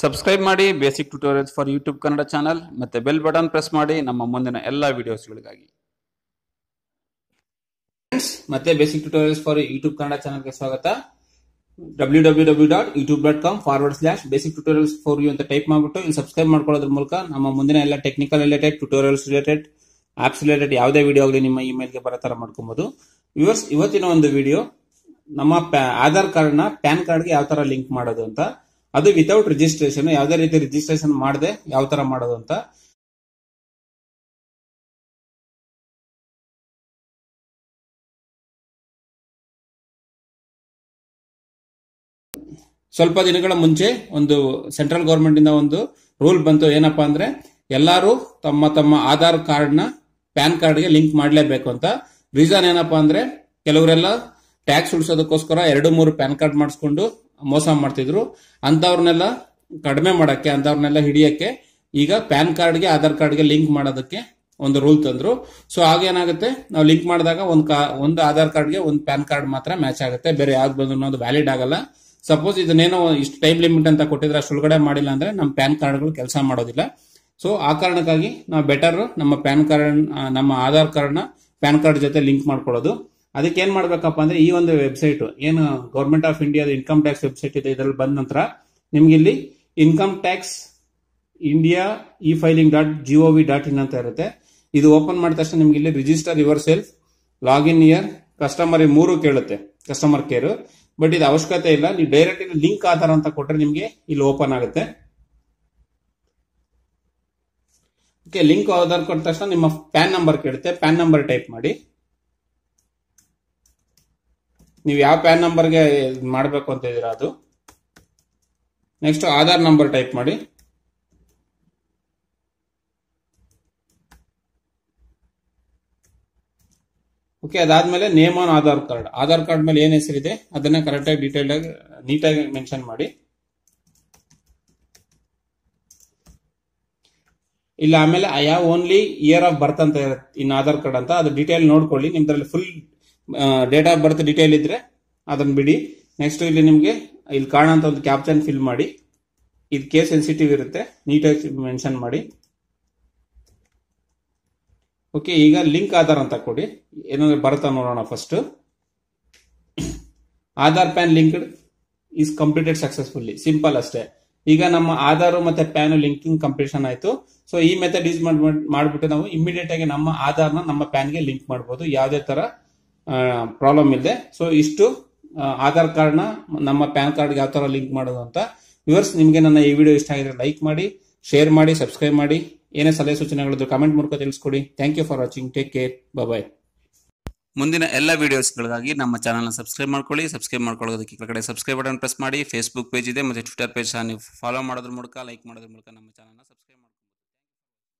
Subscribe ಮಾಡಿ basic tutorials for YouTube Kannada channel ಮತ್ತೆ bell button press ಮಾಡಿ ನಮ್ಮ ಮುಂದಿನ ಎಲ್ಲ ವಿಡಿಯೋಸ್ಗಳಿಗಾಗಿ. ಮತ್ತೆ basic tutorials for YouTube Kannada ಚಾನಲ್ಗೆ ಸ್ವಾಗತ. www.youtube.com/basic tutorials for you ಅಂತ ಟೈಪ್ ಮಾಡ್ಬಿಟ್ಟು ಇಲ್ಲಿ ಸಬ್ಸ್ಕ್ರೈಬ್ ಮಾಡ್ಕೊಳ್ಳೋದ್ರ ಮೂಲಕ ನಮ್ಮ ಮುಂದಿನ ಎಲ್ಲ technical related, tutorials related, apps related ಯಾವುದೇ ವಿಡಿಯೋ ಆಗಲಿ ನಿಮ್ಮ ಇಮೇಲ್ಗೆ ಬರೋ ತರ ಮಾಡ್ಕೊಬಹುದು. ವ್ಯೂವರ್ಸ್, ಇವತ್ತಿನ ಒಂದು ವಿಡಿಯೋ ನಮ್ಮ ಆಧಾರ್ ಕಾರ್ಡ್ ನ ಪ್ಯಾನ್ ಕಾರ್ಡ್ಗೆ ಯಾವ ತರ ಲಿಂಕ್ ಮಾಡೋದು ಅಂತ, ಅದು ವಿತೌಟ್ ರಿಜಿಸ್ಟ್ರೇಷನ್, ಯಾವುದೇ ರೀತಿ ರಿಜಿಸ್ಟ್ರೇಷನ್ ಮಾಡದೆ ಯಾವ ತರ ಮಾಡೋದು ಅಂತ. ಸ್ವಲ್ಪ ದಿನಗಳ ಮುಂಚೆ ಒಂದು ಸೆಂಟ್ರಲ್ ಗವರ್ಮೆಂಟ್ ಇಂದ ಒಂದು ರೂಲ್ ಬಂತು. ಏನಪ್ಪಾ ಅಂದ್ರೆ ಎಲ್ಲಾರು ತಮ್ಮ ತಮ್ಮ ಆಧಾರ್ ಕಾರ್ಡ್ ನ ಪ್ಯಾನ್ ಕಾರ್ಡ್ ಗೆ ಲಿಂಕ್ ಮಾಡಲೇಬೇಕು ಅಂತ. ರೀಸನ್ ಏನಪ್ಪಾ ಅಂದ್ರೆ ಕೆಲವರೆಲ್ಲ ಟ್ಯಾಕ್ಸ್ ಉಳಿಸೋದಕ್ಕೋಸ್ಕರ 2-3 ಪ್ಯಾನ್ ಕಾರ್ಡ್ ಮಾಡಿಸ್ಕೊಂಡು ಮೋಸ ಮಾಡ್ತಿದ್ರು. ಅಂತವ್ರನ್ನೆಲ್ಲ ಕಡಿಮೆ ಮಾಡಕ್ಕೆ, ಅಂತವ್ರನ್ನೆಲ್ಲ ಹಿಡಿಯಕ್ಕೆ ಈಗ ಪ್ಯಾನ್ ಕಾರ್ಡ್ ಗೆ ಆಧಾರ್ ಕಾರ್ಡ್ ಗೆ ಲಿಂಕ್ ಮಾಡೋದಕ್ಕೆ ಒಂದು ರೂಲ್ ತಂದ್ರು. ಸೊ ಆಗೇನಾಗುತ್ತೆ, ನಾವು ಲಿಂಕ್ ಮಾಡಿದಾಗ ಒಂದು ಆಧಾರ್ ಕಾರ್ಡ್ ಗೆ ಒಂದು ಪ್ಯಾನ್ ಕಾರ್ಡ್ ಮಾತ್ರ ಮ್ಯಾಚ್ ಆಗುತ್ತೆ, ಬೇರೆ ಯಾವ್ದು ಬಂದ್ರು ಅದು ವ್ಯಾಲಿಡ್ ಆಗಲ್ಲ. ಸಪೋಸ್ ಇದನ್ನೇನೋ ಇಷ್ಟು ಟೈಮ್ ಲಿಮಿಟ್ ಅಂತ ಕೊಟ್ಟಿದ್ರೆ ಅಷ್ಟೊಳಗಡೆ ಮಾಡಿಲ್ಲ ಅಂದ್ರೆ ನಮ್ಮ ಪ್ಯಾನ್ ಕಾರ್ಡ್ಗಳು ಕೆಲಸ ಮಾಡೋದಿಲ್ಲ. ಸೊ ಆ ಕಾರಣಕ್ಕಾಗಿ ನಾವು ಬೆಟರ್ ನಮ್ಮ ಪ್ಯಾನ್ ಕಾರ್ಡ್, ನಮ್ಮ ಆಧಾರ್ ಕಾರ್ಡ್ ನ ಪ್ಯಾನ್ ಕಾರ್ಡ್ ಜೊತೆ ಲಿಂಕ್ ಮಾಡ್ಕೊಳ್ಳೋದು. ಅದಕ್ಕೆ ಏನ್ ಮಾಡ್ಬೇಕಪ್ಪ ಅಂದ್ರೆ ಈ ಒಂದು ವೆಬ್ಸೈಟ್ ಏನು ಗವರ್ಮೆಂಟ್ ಆಫ್ ಇಂಡಿಯಾದ ಇನ್ಕಮ್ ಟ್ಯಾಕ್ಸ್ ವೆಬ್ಸೈಟ್ ಇದೆ, ಇದರಲ್ಲಿ ಬಂದ ನಂತರ ನಿಮ್ಗೆ ಇಲ್ಲಿ ಇನ್ಕಮ್ ಟ್ಯಾಕ್ಸ್ ಇಂಡಿಯಾ e-filing.gov.in ಅಂತ ಇರುತ್ತೆ. ಇದು ಓಪನ್ ಮಾಡಿದ ತಕ್ಷಣ ನಿಮ್ಗೆ ಇಲ್ಲಿ register your self, login year, customer 3 ಕೇಳುತ್ತೆ, ಕಸ್ಟಮರ್ ಕೇರ್. ಬಟ್ ಇದು ಅವಶ್ಯಕತೆ ಇಲ್ಲ, ನೀವು ಡೈರೆಕ್ಟ್ ಇಲ್ಲಿ ಲಿಂಕ್ ಆಧಾರ್ ಅಂತ ಕೊಟ್ರೆ ನಿಮ್ಗೆ ಇಲ್ಲಿ ಓಪನ್ ಆಗುತ್ತೆ. ಓಕೆ, ಲಿಂಕ್ ಆಧಾರ್ ಕೊಟ್ಟ ತಕ್ಷಣ ನಿಮ್ಮ ಪ್ಯಾನ್ ನಂಬರ್ ಕೇಳುತ್ತೆ. ಪ್ಯಾನ್ ನಂಬರ್ ಟೈಪ್ ಮಾಡಿ. ನೀವು ಯಾವ ಪ್ಯಾನ್ ನಂಬರ್ಗೆ ಮಾಡಬೇಕು ಅಂತ ಇದ್ದೀರಾ ಅದು. ನೆಕ್ಸ್ಟ್ ಆಧಾರ್ ನಂಬರ್ ಟೈಪ್ ಮಾಡಿ. ಓಕೆ, ಅದಾದ್ಮೇಲೆ name on Aadhaar card, Aadhaar card ಮೇಲೆ ಏನ್ ಹೆಸರಿದೆ ಅದನ್ನ ಕರೆಕ್ಟ್ ಆಗಿ ಡೀಟೇಲ್ ಆಗಿ ನೀಟಾಗಿ ಮೆನ್ಷನ್ ಮಾಡಿ. ಇಲ್ಲ ಆಮೇಲೆ I have only year of birth ಅಂತ ಇರುತ್ತೆ ಇನ್ ಆಧಾರ್ ಕಾರ್ಡ್ ಅಂತ, ಅದು ಡೀಟೇಲ್ ನೋಡ್ಕೊಳ್ಳಿ. ನಿಮ್ದ್ರಲ್ಲಿ full date of birth detail ಇದ್ರೆ ಅದನ್ನ ಬಿಡಿ. ನೆಕ್ಸ್ಟ್ ಇಲ್ಲಿ ನಿಮ್ಗೆ ಇಲ್ಲಿ ಕಾರಣ ಅಂತ ಒಂದು ಕ್ಯಾಪ್ಷನ್ ಫಿಲ್ ಮಾಡಿ. ಇದು ಕೇಸ್ ಸೆನ್ಸಿಟಿವ್ ಇರುತ್ತೆ, ನೀಟಾಗಿ ಮೆನ್ಷನ್ ಮಾಡಿ. ಓಕೆ, ಈಗ ಲಿಂಕ್ ಆಧಾರ್ ಅಂತ ಕೊಡಿ. ಏನಾದ್ರು ಬರುತ್ತಾ ನೋಡೋಣ. First Aadhaar PAN linked is completed successfully, simple ಅಷ್ಟೇ. ಈಗ ನಮ್ಮ ಆಧಾರ್ ಮತ್ತೆ ಪ್ಯಾನ್ ಲಿಂಕಿಂಗ್ ಕಂಪ್ಲೀಷನ್ ಆಯ್ತು. ಸೊ ಈ ಮೆಥಡ್ ಯೂಸ್ ಮಾಡ್ಬಿಟ್ಟು ನಾವು ಇಮಿಡಿಯೇಟ್ ಆಗಿ ನಮ್ಮ ಆಧಾರ್ನ ನಮ್ಮ ಪ್ಯಾನ್ ಗೆ ಲಿಂಕ್ ಮಾಡಬಹುದು, ಯಾವುದೇ ತರ ಪ್ರಾಬ್ಲಮ್ ಇಲ್ಲದೆ. ಸೊ ಇಷ್ಟು ಆಧಾರ್ ಕಾರ್ಡ್ ನ ನಮ್ಮ ಪ್ಯಾನ್ ಕಾರ್ಡ್ ಯಾವ ತರ ಲಿಂಕ್ ಮಾಡೋದು ಅಂತ. ವ್ಯೂವರ್ಸ್, ನಿಮ್ಗೆ ನನ್ನ ಈ ವಿಡಿಯೋ ಇಷ್ಟ ಆಗಿದ್ರೆ ಲೈಕ್ ಮಾಡಿ, ಶೇರ್ ಮಾಡಿ, ಸಬ್ಸ್ಕ್ರೈಬ್ ಮಾಡಿ. ಏನೇ ಸಲಹೆ ಸೂಚನೆಗಳಿದ್ರು ಕಮೆಂಟ್ ಮೂಲಕ ತಿಳಿಸ್ಕೊಡಿ. Thank you for watching. Take care, bye. ಮುಂದಿನ ಎಲ್ಲ ವಿಡಿಯೋಸ್ಗಳಿಗಾಗಿ ನಮ್ಮ ಚಾನಲ್ನ ಸಬ್ಸ್ಕ್ರೈಬ್ ಮಾಡ್ಕೊಳ್ಳಿ. ಸಬ್ಸ್ಕ್ರೈಬ್ ಮಾಡ್ಕೊಳ್ಳೋದಕ್ಕೆ ಕೆಳಗಡೆ ಸಬ್ಸ್ಕ್ರೈಬ್ ಬಟನ್ ಪ್ರೆಸ್ ಮಾಡಿ. ಫೇಸ್ಬುಕ್ ಪೇಜ್ ಇದೆ, ಮತ್ತೆ ಟ್ವಿಟರ್ ಪೇಜ್ ಸಹ ನೀವು ಫಾಲೋ ಮಾಡೋದ್ರ ಮೂಲಕ, ಲೈಕ್ ಮಾಡೋದ್ರ ಮೂಲಕ ನಮ್ಮ ಚಾನಲ್ನ ಸಬ್ಸ್ಕ್ರೈಬ್ ಮಾಡಿ.